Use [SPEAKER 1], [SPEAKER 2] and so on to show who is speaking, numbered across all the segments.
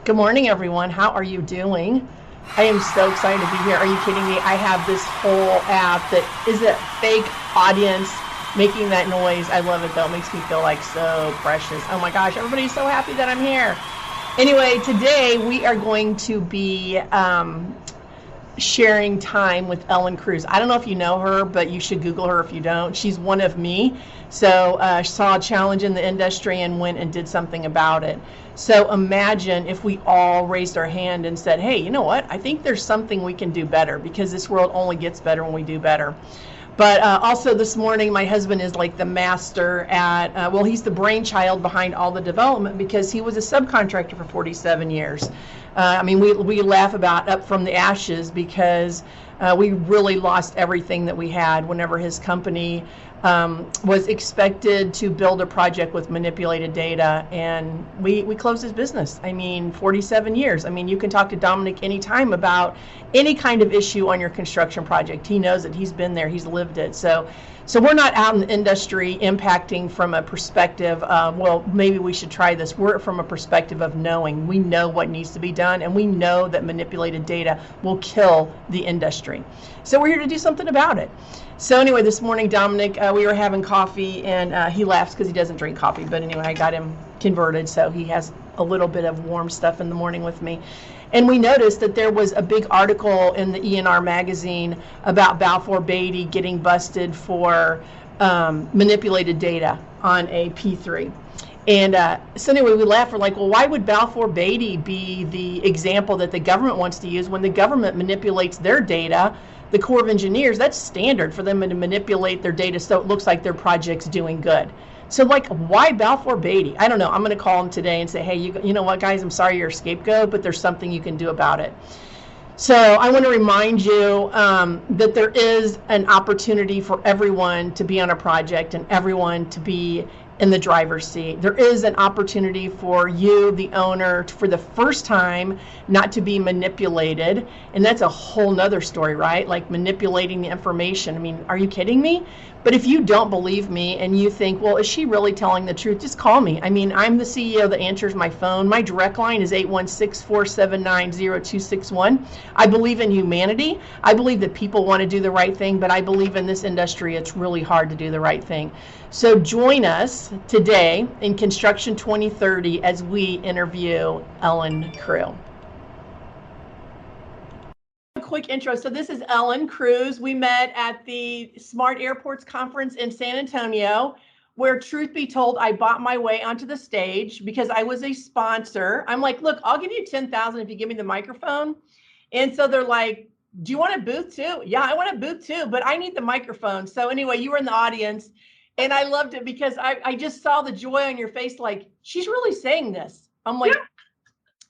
[SPEAKER 1] Good morning, everyone. How are you doing? I am so excited to be here. Are you kidding me? I have this whole app that is a fake audience making that noise. I love it, though. It makes me feel like so precious. Oh my gosh, everybody's so happy that I'm here. Anyway, today we are going to be sharing time with Cruz. I don't know if you know her, but you should Google her if you don't. She's one of me. So saw a challenge in the industry and went and did something about it. So imagine if we all raised our hand and said, hey, you know what? I think there's something we can do better, because this world only gets better when we do better. But also this morning, my husband is like the master at, well, he's the brainchild behind all the development, because he was a subcontractor for 47 years. I mean, we laugh about up from the ashes, because we really lost everything that we had whenever his company was expected to build a project with manipulated data, and we closed his business. I mean, 47 years. I mean, you can talk to Dominic anytime about any kind of issue on your construction project. He knows it. He's been there. He's lived it. So we're not out in the industry impacting from a perspective of, well, maybe we should try this. We're from a perspective of knowing. We know what needs to be done, and we know that manipulated data will kill the industry. So we're here to do something about it. So anyway, this morning, Dominic, we were having coffee, and he laughs because he doesn't drink coffee. But anyway, I got him converted, so he has a little bit of warm stuff in the morning with me. And we noticed that there was a big article in the ENR magazine about Belfour Betty getting busted for manipulated data on a P3. And so anyway, we laughed. We're like, well, why would Belfour Betty be the example that the government wants to use when the government manipulates their data? The Corps of Engineers, that's standard for them to manipulate their data so it looks like their project's doing good. So like, why Belfour Betty? I don't know. I'm going to call him today and say, hey, you know what, guys, I'm sorry you're a scapegoat, but there's something you can do about it. So I want to remind you that there is an opportunity for everyone to be on a project and everyone to be in the driver's seat. There is an opportunity for you, the owner, for the first time not to be manipulated. And that's a whole nother story, right? Like manipulating the information. I mean, are you kidding me? But if you don't believe me and you think, well, is she really telling the truth? Just call me. I mean, I'm the CEO that answers my phone. My direct line is 816-479-0261. I believe in humanity. I believe that people want to do the right thing, but I believe in this industry, it's really hard to do the right thing. So join us today in Construction 2030 as we interview Cruz. A quick intro. So this is Cruz. We met at the Smart Airports Conference in San Antonio, where, truth be told, I bought my way onto the stage because I was a sponsor. I'm like, look, I'll give you 10,000 if you give me the microphone. And so they're like, do you want a booth too? Yeah, I want a booth too, but I need the microphone. So anyway, you were in the audience. And I loved it because I just saw the joy on your face, like, she's really saying this. I'm like, yeah.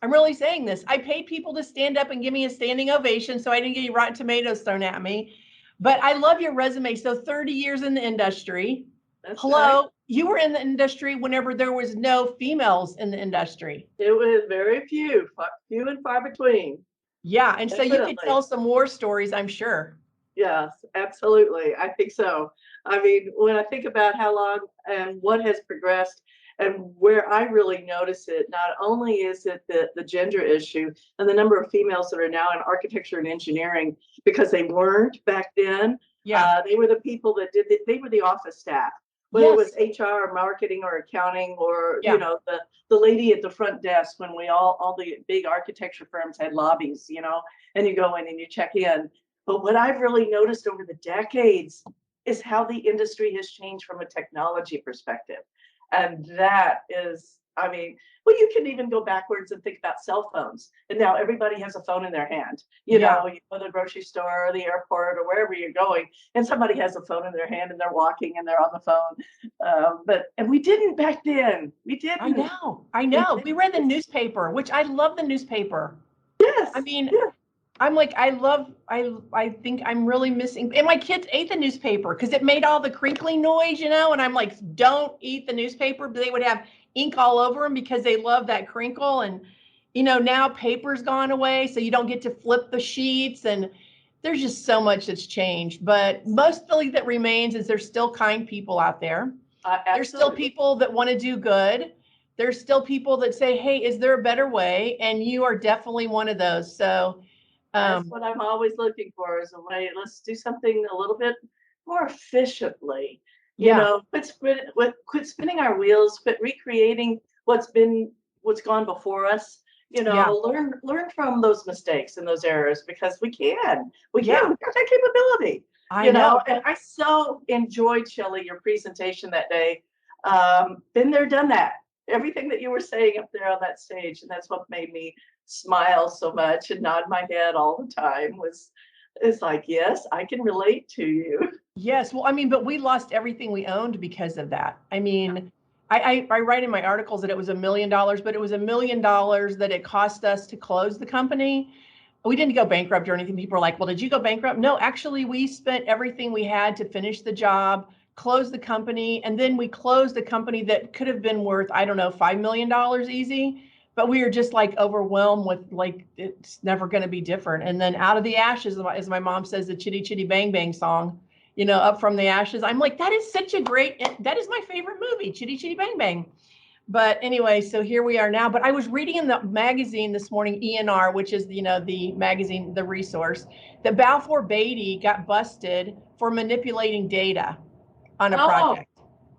[SPEAKER 1] I'm really saying this. I paid people to stand up and give me a standing ovation, so I didn't get any Rotten Tomatoes thrown at me. But I love your resume. So 30 years in the industry. That's Hello. Right. You were in the industry whenever there was no females in the industry.
[SPEAKER 2] It was very few and far between.
[SPEAKER 1] Yeah, and Definitely. So you could tell some war stories, I'm sure.
[SPEAKER 2] Yes, absolutely. I think so. I mean, when I think about how long and what has progressed and where I really notice it, not only is it the gender issue and the number of females that are now in architecture and engineering, because they weren't back then. Yeah. They were the people that they were the office staff, whether yes. It was HR or marketing or accounting or, yeah. You know, the lady at the front desk when we all the big architecture firms had lobbies, you know, and you go in and you check in. But what I've really noticed over the decades is how the industry has changed from a technology perspective. And that is, I mean, well, you can even go backwards and think about cell phones. And now everybody has a phone in their hand. You know, you go to the grocery store or the airport or wherever you're going, and somebody has a phone in their hand and they're walking and they're on the phone. And we didn't back then. We didn't.
[SPEAKER 1] I know. We read the newspaper, which I love the newspaper.
[SPEAKER 2] Yes.
[SPEAKER 1] I mean, yeah. I'm like, I think I'm really missing, and my kids ate the newspaper because it made all the crinkling noise, you know, and I'm like, don't eat the newspaper, but they would have ink all over them because they love that crinkle. And, you know, now paper's gone away, so you don't get to flip the sheets, and there's just so much that's changed. But mostly that remains is there's still kind people out there. There's still people that want to do good. there's still people that say, hey, is there a better way? And you are definitely one of those. So
[SPEAKER 2] that's what I'm always looking for, is a way, let's do something a little bit more efficiently.
[SPEAKER 1] yeah,
[SPEAKER 2] Quit spinning our wheels, quit recreating what's gone before us.
[SPEAKER 1] yeah,
[SPEAKER 2] Learn from those mistakes and those errors, because we
[SPEAKER 1] yeah,
[SPEAKER 2] got that capability.
[SPEAKER 1] I know.
[SPEAKER 2] And I so enjoyed, Shelley, your presentation that day. Been there, done that. Everything that you were saying up there on that stage, and that's what made me smile so much and nod my head all the time, was it's like, yes, I can relate to you.
[SPEAKER 1] Yes. Well, I mean, but we lost everything we owned because of that. I mean, I write in my articles that it was $1 million, but it was $1 million that it cost us to close the company. We didn't go bankrupt or anything. People are like, well, did you go bankrupt? No, actually, we spent everything we had to finish the job, close the company, and then we closed a company that could have been worth, I don't know, $5 million easy. But we were just like overwhelmed with like, it's never going to be different. And then out of the ashes, as my mom says, the chitty chitty bang bang song, up from the ashes. I'm like, that is such a great, that is my favorite movie, Chitty Chitty Bang Bang. But anyway, so here we are now. But I was reading in the magazine this morning, ENR, which is, the magazine, the resource, that Balfour Betty got busted for manipulating data on a
[SPEAKER 2] Oh,
[SPEAKER 1] project.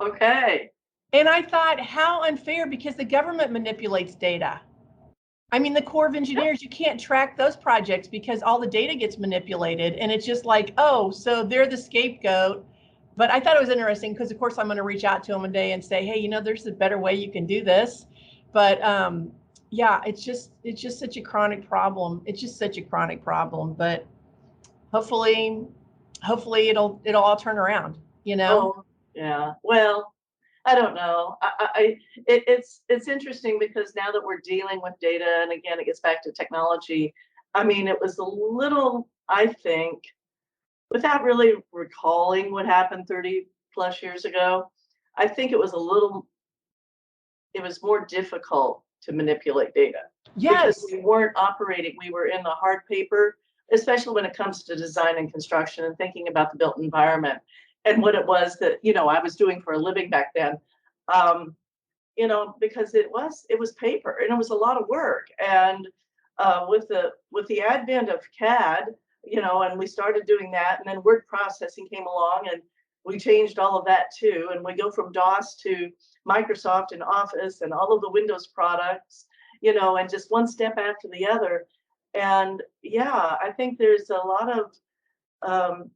[SPEAKER 2] okay.
[SPEAKER 1] And I thought, how unfair, because the government manipulates data. I mean, the Corps of Engineers, you can't track those projects because all the data gets manipulated. And it's just like, oh, so they're the scapegoat. But I thought it was interesting because, of course, I'm going to reach out to them one day and say, hey, there's a better way you can do this. But yeah, it's just such a chronic problem. It's just such a chronic problem. But hopefully, it'll all turn around.
[SPEAKER 2] Oh, yeah. Well, I don't know. It's interesting, because now that we're dealing with data, and again, it gets back to technology. I mean, it was a little, I think, without really recalling what happened 30 plus years ago, I think it was more difficult to manipulate data, because
[SPEAKER 1] Yes.
[SPEAKER 2] we weren't operating, we were in the hard paper, especially when it comes to design and construction and thinking about the built environment and what it was that, I was doing for a living back then. Um, because it was paper and it was a lot of work. And with the advent of CAD, and we started doing that, and then word processing came along, and we changed all of that too. And we go from DOS to Microsoft and Office and all of the Windows products, and just one step after the other. And yeah, I think there's a lot of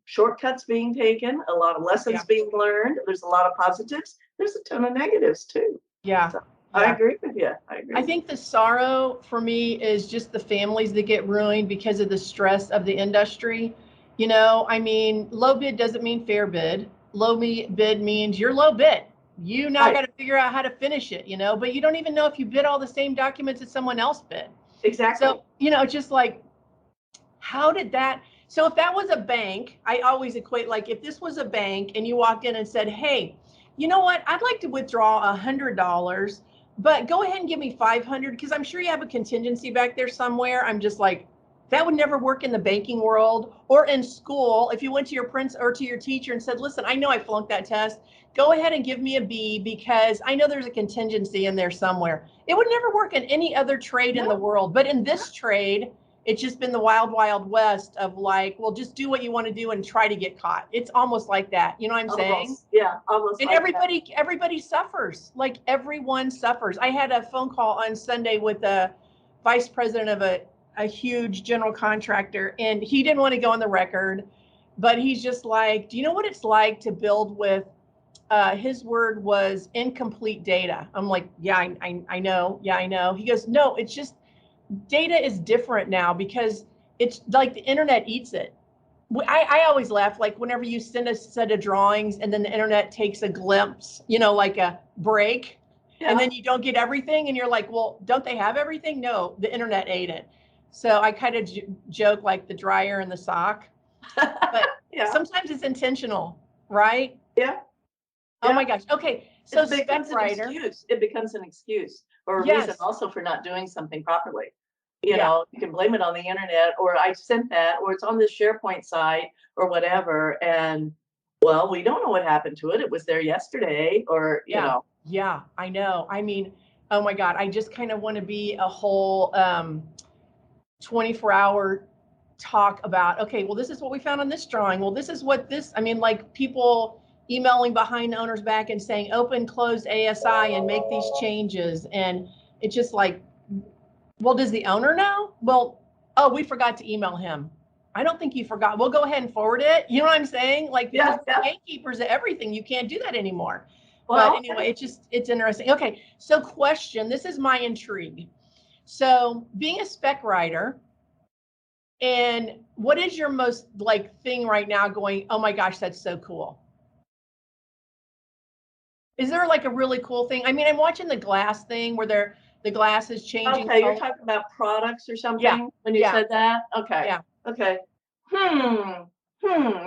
[SPEAKER 2] shortcuts being taken, a lot of lessons
[SPEAKER 1] Yeah.
[SPEAKER 2] being learned. There's a lot of positives. There's a ton of negatives too.
[SPEAKER 1] Yeah.
[SPEAKER 2] So I
[SPEAKER 1] Yeah.
[SPEAKER 2] agree with you.
[SPEAKER 1] I think the sorrow for me is just the families that get ruined because of the stress of the industry. I mean, low bid doesn't mean fair bid. Bid means you're low bid. You now
[SPEAKER 2] Right.
[SPEAKER 1] got to figure out how to finish it, but you don't even know if you bid all the same documents that someone else bid.
[SPEAKER 2] Exactly.
[SPEAKER 1] So, just like, how did that? So if that was a bank, I always equate, like, if this was a bank and you walked in and said, hey, you know what? I'd like to withdraw $100, but go ahead and give me 500 because I'm sure you have a contingency back there somewhere. I'm just like, that would never work in the banking world or in school. If you went to your prince or to your teacher and said, listen, I know I flunked that test. Go ahead and give me a B because I know there's a contingency in there somewhere. It would never work in any other trade in the
[SPEAKER 2] No,
[SPEAKER 1] world. But in this trade, it's just been the wild, wild west of like, well, just do what you want to do and try to get caught. It's almost like that. You know what I'm saying?
[SPEAKER 2] almost. Yeah, almost
[SPEAKER 1] And
[SPEAKER 2] like that.
[SPEAKER 1] everybody suffers. Like everyone suffers. I had a phone call on Sunday with a vice president of a huge general contractor, and he didn't want to go on the record, but he's just like, do you know what it's like to build with, his word was incomplete data. I'm like, yeah, I know. Yeah, I know. He goes, no, it's just data is different now because it's like the internet eats it. I always laugh, like whenever you send a set of drawings and then the internet takes a glimpse, like a break, and
[SPEAKER 2] Yeah.
[SPEAKER 1] then you don't get everything and you're like, well, don't they have everything? No, the internet ate it. So I kind of joke like the dryer and the sock, but
[SPEAKER 2] Yeah.
[SPEAKER 1] sometimes it's intentional, right?
[SPEAKER 2] Yeah.
[SPEAKER 1] Oh my
[SPEAKER 2] Yeah.
[SPEAKER 1] gosh. Okay. So
[SPEAKER 2] It
[SPEAKER 1] spec
[SPEAKER 2] becomes an
[SPEAKER 1] writer.
[SPEAKER 2] excuse. It becomes an excuse, or a reason
[SPEAKER 1] Yes.
[SPEAKER 2] also for not doing something properly.
[SPEAKER 1] Yeah.
[SPEAKER 2] You can blame it on the internet, or I sent that, or it's on the SharePoint site, or whatever. And well, we don't know what happened to it. It was there yesterday, or
[SPEAKER 1] Yeah. Yeah. I know. I mean, oh my God, I just kind of want to be a whole 24-hour talk about, okay, well, this is what we found on this drawing. Well, this is what this, I mean, like people emailing behind the owner's back and saying, open, closed ASI and make these changes. And it's just like, well, does the owner know? Well, oh, we forgot to email him. I don't think you forgot. We'll go ahead and forward it. You know what I'm saying? Like, because
[SPEAKER 2] Yeah, yeah.
[SPEAKER 1] gatekeepers of everything, you can't do that anymore.
[SPEAKER 2] Well,
[SPEAKER 1] But anyway, it's interesting. Okay, so question, this is my intrigue. So being a spec writer, and what is your most like thing right now going, oh my gosh, that's so cool? Is there like a really cool thing? I mean, I'm watching the glass thing where the glass is changing
[SPEAKER 2] okay,
[SPEAKER 1] color.
[SPEAKER 2] you're talking about products or something
[SPEAKER 1] Yeah,
[SPEAKER 2] when you
[SPEAKER 1] yeah.
[SPEAKER 2] said that? Okay.
[SPEAKER 1] Yeah.
[SPEAKER 2] Okay.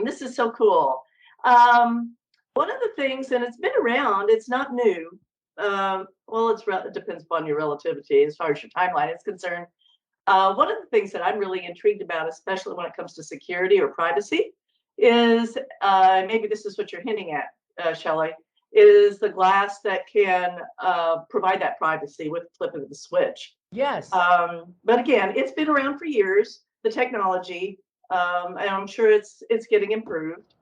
[SPEAKER 2] This is so cool. One of the things, and it's been around, it's not new. Well, it depends upon your relativity as far as your timeline is concerned. One of the things that I'm really intrigued about, especially when it comes to security or privacy, is maybe this is what you're hinting at, Shelley, is the glass that can provide that privacy with the flip of the switch.
[SPEAKER 1] Yes.
[SPEAKER 2] But again, it's been around for years, the technology, and I'm sure it's getting improved.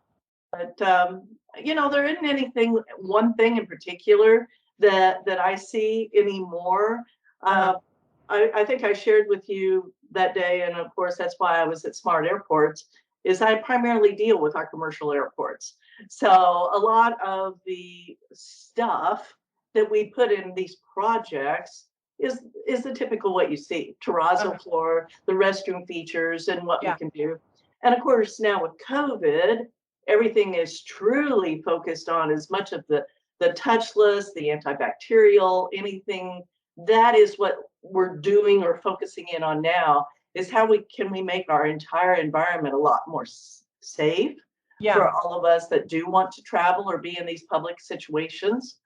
[SPEAKER 2] But there isn't anything, one thing in particular that I see anymore. I think I shared with you that day, and of course that's why I was at Smart Airports, is I primarily deal with our commercial airports. So a lot of the stuff that we put in these projects is the typical what you see, terrazzo floor, the restroom features, and what we can do. And of course now with COVID, everything is truly focused on as much of the touchless, the antibacterial, anything. That is what we're doing or focusing in on now, is how we make our entire environment a lot more safe for all of us that do want to travel or be in these public situations.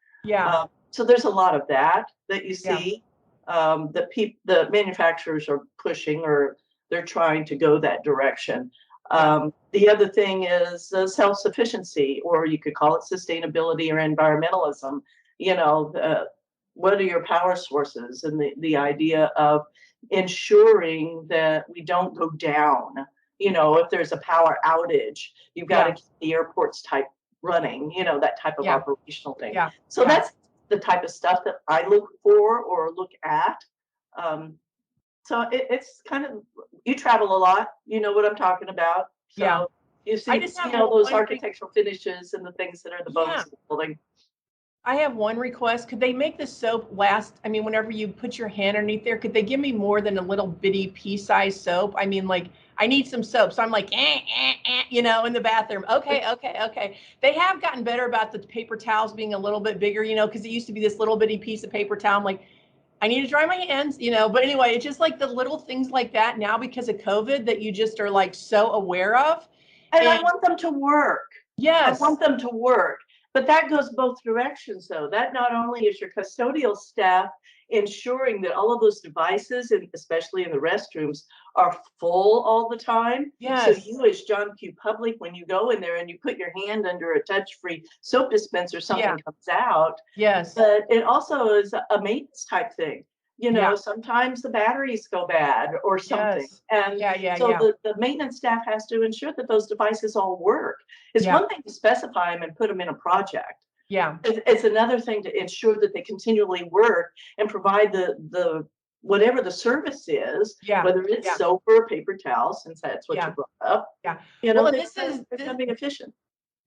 [SPEAKER 2] So there's a lot of that you see the manufacturers are pushing, or they're trying to go that direction. The other thing is self-sufficiency, or you could call it sustainability or environmentalism. What are your power sources, and the idea of ensuring that we don't go down. If there's a power outage, you've got to keep the airports type running, that type of operational thing. So that's the type of stuff that I look for or look at. So it's kind of, you travel a lot, you know what I'm talking about. So you see, those architectural finishes and the things that are the bones of the building.
[SPEAKER 1] I have one request. Could they make the soap last? I mean, whenever you put your hand underneath there, could they give me more than a little bitty pea-sized soap? I mean, like, I need some soap. So I'm like, in the bathroom. Okay. They have gotten better about the paper towels being a little bit bigger, because it used to be this little bitty piece of paper towel. I'm like, I need to dry my hands, but anyway, it's just like the little things like that now because of COVID that you just are like so aware of.
[SPEAKER 2] And I want them to work.
[SPEAKER 1] Yes.
[SPEAKER 2] I want them to work. But that goes both directions, though. That not only is your custodial staff ensuring that all of those devices, and especially in the restrooms, are full all the time.
[SPEAKER 1] Yes.
[SPEAKER 2] So you, as John Q. Public, when you go in there and you put your hand under a touch-free soap dispenser, something comes out.
[SPEAKER 1] Yes.
[SPEAKER 2] But it also is a maintenance type thing. Sometimes the batteries go bad or something. And so the maintenance staff has to ensure that those devices all work. It's one thing to specify them and put them in a project. It's another thing to ensure that they continually work and provide the whatever the service is, whether it's soap or paper towel, since that's what you brought up.
[SPEAKER 1] This is
[SPEAKER 2] going to be efficient.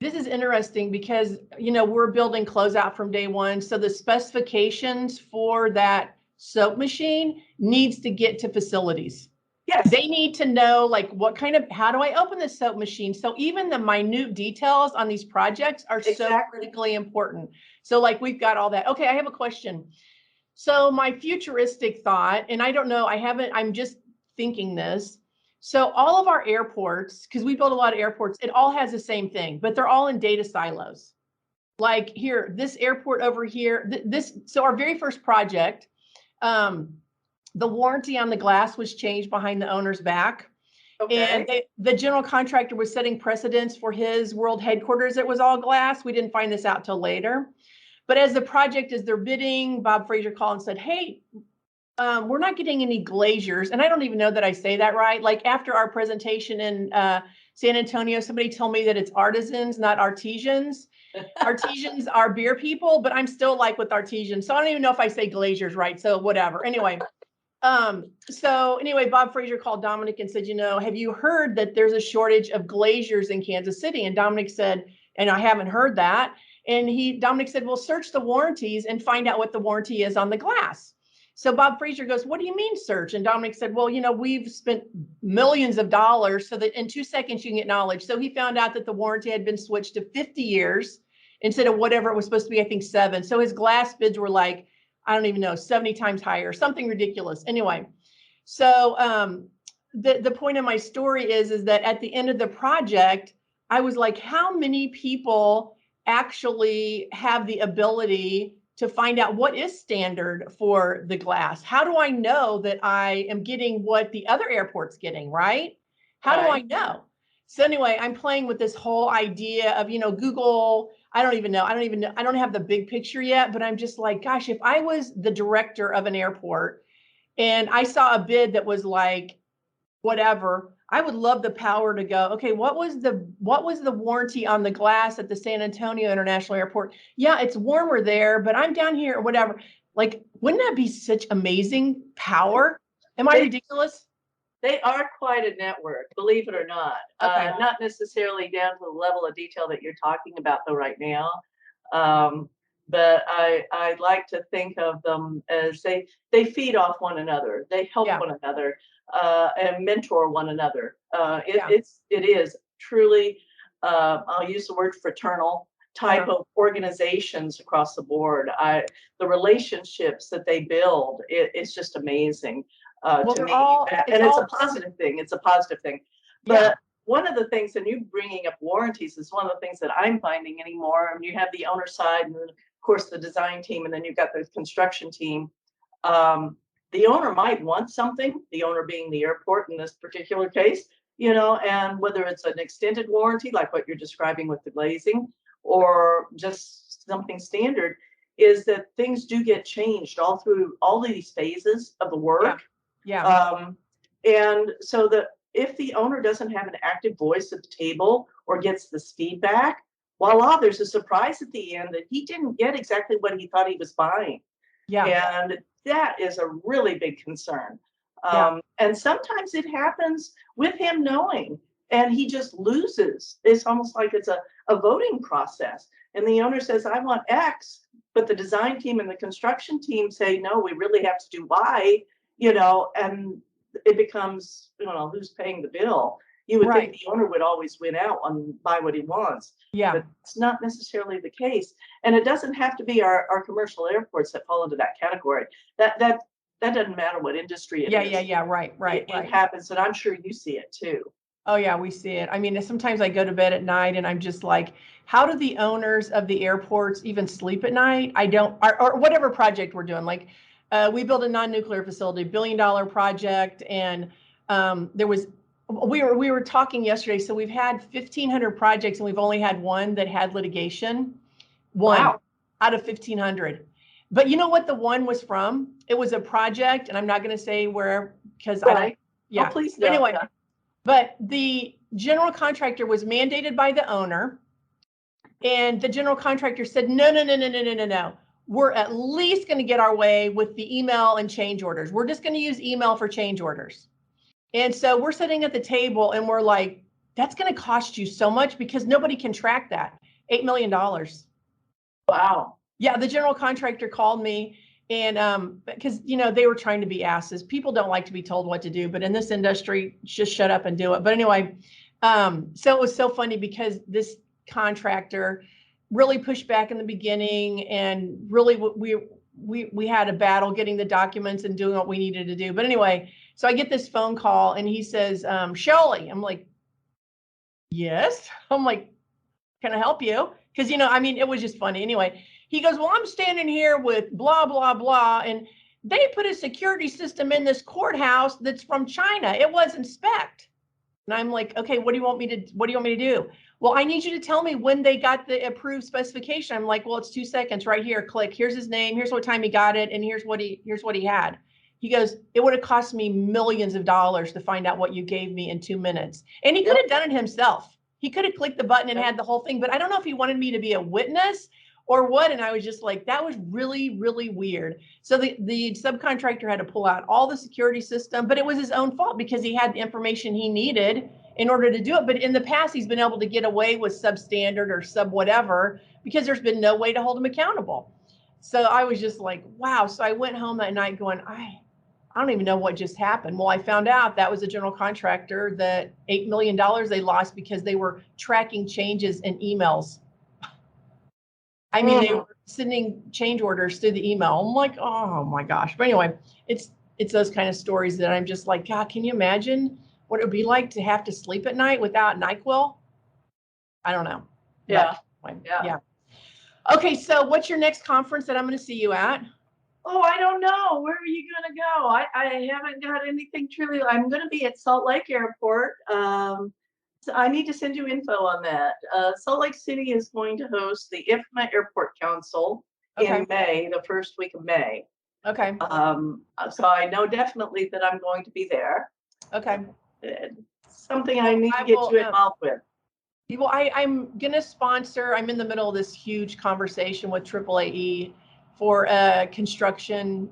[SPEAKER 1] This is interesting because, we're building closeout from day one. So the specifications for that soap machine needs to get to facilities.
[SPEAKER 2] Yes.
[SPEAKER 1] They need to know, like, how do I open this soap machine? So even the minute details on these projects are so critically important. So like, we've got all that. Okay, I have a question. So my futuristic thought, and I don't know, I'm just thinking this. So all of our airports, because we build a lot of airports, it all has the same thing, but they're all in data silos. Like here, this airport over here, so our very first project, the warranty on the glass was changed behind the owner's back. And the general contractor was setting precedents for his world headquarters. It was all glass. We didn't find this out till later. But as they're bidding, Bob Fraser called and said, hey, we're not getting any glaziers. And I don't even know that I say that right. Like after our presentation in San Antonio, somebody told me that it's artisans, not artisans. Artisans are beer people, but I'm still like with artisans. So I don't even know if I say glaziers right. So whatever. Anyway, Bob Fraser called Dominic and said, have you heard that there's a shortage of glaziers in Kansas City? And Dominic said, and I haven't heard that. And Dominic said, well, search the warranties and find out what the warranty is on the glass. So Bob Fraser goes, what do you mean search? And Dominic said, well, we've spent millions of dollars so that in 2 seconds you can get knowledge. So he found out that the warranty had been switched to 50 years instead of whatever it was supposed to be, I think 7. So his glass bids were like, I don't even know, 70 times higher, something ridiculous. Anyway, so the point of my story is that at the end of the project, I was like, how many people actually have the ability to find out what is standard for the glass? How do I know that I am getting what the other airport's getting, right? How do I know? So anyway, I'm playing with this whole idea of, Google. I don't even know. I don't have the big picture yet, but I'm just like, gosh, if I was the director of an airport and I saw a bid that was like, whatever, I would love the power to go, okay, what was the warranty on the glass at the San Antonio International Airport? Yeah, it's warmer there, but I'm down here or whatever. Like, wouldn't that be such amazing power? Am I ridiculous?
[SPEAKER 2] They are quite a network, believe it or not.
[SPEAKER 1] Okay.
[SPEAKER 2] Not necessarily down to the level of detail that you're talking about though right now. But I like to think of them as they feed off one another. They help one another and mentor one another. It is truly, I'll use the word fraternal type of organizations across the board. The relationships that they build, it's just amazing to me. And it's a positive thing. It's a positive thing. But one of the things, and you bringing up warranties is one of the things that I'm finding anymore. And you have the owner side, and then, of course, the design team, and then you've got the construction team. The owner might want something, the owner being the airport in this particular case, and whether it's an extended warranty, like what you're describing with the glazing, or just something standard, is that things do get changed all through all these phases of the work. And so if the owner doesn't have an active voice at the table or gets this feedback, voila, there's a surprise at the end that he didn't get exactly what he thought he was buying. And that is a really big concern. And sometimes it happens with him knowing, and he just loses. It's almost like it's a voting process. And the owner says, I want X, but the design team and the construction team say, no, we really have to do Y, and it becomes, who's paying the bill? You would think the owner would always win out on buy what he wants. But it's not necessarily the case. And it doesn't have to be our commercial airports that fall into that category. That doesn't matter what industry it is.
[SPEAKER 1] Right.
[SPEAKER 2] It happens, and I'm sure you see it too.
[SPEAKER 1] Oh yeah, we see it. I mean, sometimes I go to bed at night and I'm just like, how do the owners of the airports even sleep at night? I don't, or whatever project we're doing. Like, we built a non-nuclear facility, $1 billion project, and we were talking yesterday. So we've had 1,500 projects, and we've only had one that had litigation. One out of 1,500. But you know what the one was from? It was a project, and I'm not going to say where because I don't. Yeah.
[SPEAKER 2] Oh, please don't.
[SPEAKER 1] Anyway, but the general contractor was mandated by the owner, and the general contractor said, no. We're at least going to get our way with the email and change orders. We're just going to use email for change orders. And so we're sitting at the table and we're like, that's going to cost you so much because nobody can track that. $8 million.
[SPEAKER 2] Wow.
[SPEAKER 1] Yeah, the general contractor called me, and because they were trying to be asses. People don't like to be told what to do, but in this industry, just shut up and do it. But anyway, so it was so funny because this contractor really pushed back in the beginning, and really we had a battle getting the documents and doing what we needed to do. But anyway, so I get this phone call and he says, Shelley. I'm like, yes. I'm like, can I help you? Because, it was just funny. Anyway, he goes, well, I'm standing here with blah, blah, blah. And they put a security system in this courthouse that's from China. It wasn't spec'd. And I'm like, okay, what do you want me to do? Well, I need you to tell me when they got the approved specification. I'm like, well, it's 2 seconds right here. Click. Here's his name. Here's what time he got it. And here's what he had. He goes, it would have cost me millions of dollars to find out what you gave me in 2 minutes. And he could have done it himself. He could have clicked the button and had the whole thing, but I don't know if he wanted me to be a witness or what. And I was just like, that was really, really weird. So the subcontractor had to pull out all the security system, but it was his own fault because he had the information he needed in order to do it. But in the past, he's been able to get away with substandard or sub whatever because there's been no way to hold him accountable. So I was just like, wow. So I went home that night going, I don't even know what just happened. Well, I found out that was a general contractor that $8 million they lost because they were tracking changes in emails. I mean, they were sending change orders through the email. I'm like, oh my gosh. But anyway, it's those kind of stories that I'm just like, God, can you imagine what it would be like to have to sleep at night without NyQuil? I don't know.
[SPEAKER 2] Yeah.
[SPEAKER 1] Yeah. Okay, so what's your next conference that I'm going to see you at?
[SPEAKER 2] Oh, I don't know. Where are you going to go? I haven't got anything truly. I'm going to be at Salt Lake Airport. So I need to send you info on that. Salt Lake City is going to host the IFMA Airport Council in May, the first week of May.
[SPEAKER 1] Okay.
[SPEAKER 2] So I know definitely that I'm going to be there.
[SPEAKER 1] Okay.
[SPEAKER 2] Something I need to get you involved with.
[SPEAKER 1] Well, I'm going to sponsor, I'm in the middle of this huge conversation with AAAE for construction.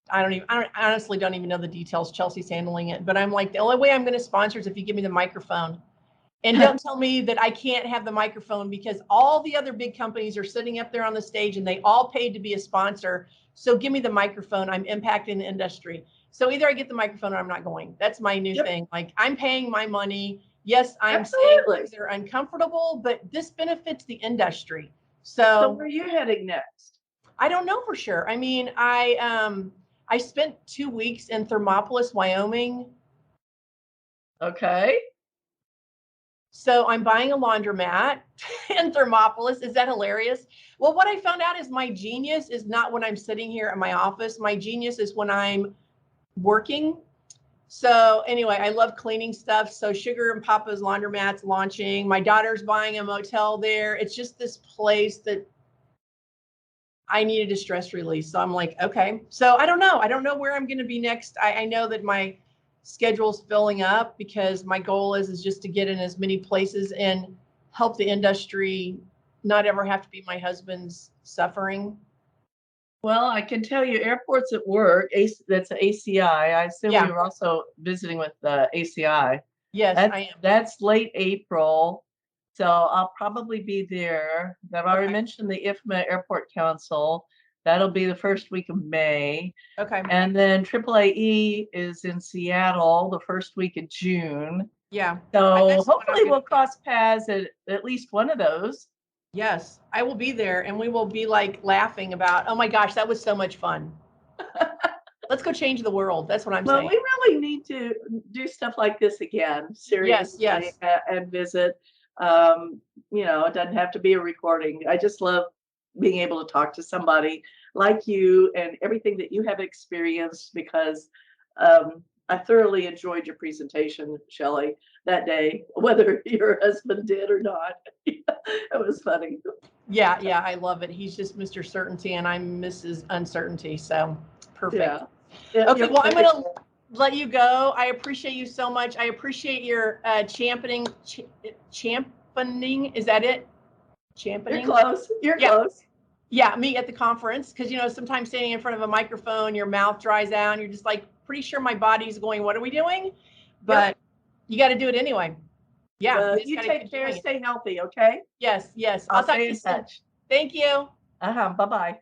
[SPEAKER 1] I honestly don't even know the details. Chelsea's handling it, but I'm like, the only way I'm going to sponsor is if you give me the microphone. And don't tell me that I can't have the microphone because all the other big companies are sitting up there on the stage and they all paid to be a sponsor. So give me the microphone. I'm impacting the industry. So either I get the microphone or I'm not going. That's my new thing. Like, I'm paying my money. Yes, I'm saying things that are uncomfortable, but this benefits the industry.
[SPEAKER 2] So where are you heading next?
[SPEAKER 1] I don't know for sure. I mean, I spent 2 weeks in Thermopolis, Wyoming.
[SPEAKER 2] Okay.
[SPEAKER 1] So I'm buying a laundromat in Thermopolis. Is that hilarious? Well, what I found out is my genius is not when I'm sitting here at my office. My genius is when I'm working. So anyway, I love cleaning stuff. So Sugar and Papa's Laundromat's launching. My daughter's buying a motel there. It's just this place that I needed a stress release. So I'm like, okay. So I don't know. I don't know where I'm going to be next. I know that my schedule's filling up because my goal is just to get in as many places and help the industry not ever have to be my husband's suffering.
[SPEAKER 2] Well, I can tell you airports at work, that's an ACI. I assume you were also visiting with the ACI.
[SPEAKER 1] Yes, I am.
[SPEAKER 2] That's late April. So I'll probably be there. I've already mentioned the IFMA Airport Council. That'll be the first week of May.
[SPEAKER 1] Okay.
[SPEAKER 2] And then AAAE is in Seattle the first week of June.
[SPEAKER 1] Yeah.
[SPEAKER 2] So hopefully we'll cross paths at least one of those.
[SPEAKER 1] Yes, I will be there and we will be like laughing about, oh my gosh, that was so much fun. Let's go change the world. That's what I'm saying.
[SPEAKER 2] Well, we really need to do stuff like this again, seriously,
[SPEAKER 1] yes.
[SPEAKER 2] And visit. It doesn't have to be a recording. I just love being able to talk to somebody like you and everything that you have experienced because I thoroughly enjoyed your presentation, Shelley, that day, whether your husband did or not. It was funny.
[SPEAKER 1] Yeah, I love it. He's just Mr. Certainty and I'm Mrs. Uncertainty. So perfect.
[SPEAKER 2] Yeah.
[SPEAKER 1] Okay, well, I'm going to let you go. I appreciate you so much. I appreciate your championing. Is that it? Championing?
[SPEAKER 2] You're close. You're close.
[SPEAKER 1] Yeah, me at the conference. Because, sometimes standing in front of a microphone, your mouth dries out. And you're just like, pretty sure my body's going, what are we doing? But you got to do it anyway. Yeah.
[SPEAKER 2] You take care. Stay healthy, okay?
[SPEAKER 1] Yes. I'll talk to you soon. Thank you.
[SPEAKER 2] Bye-bye.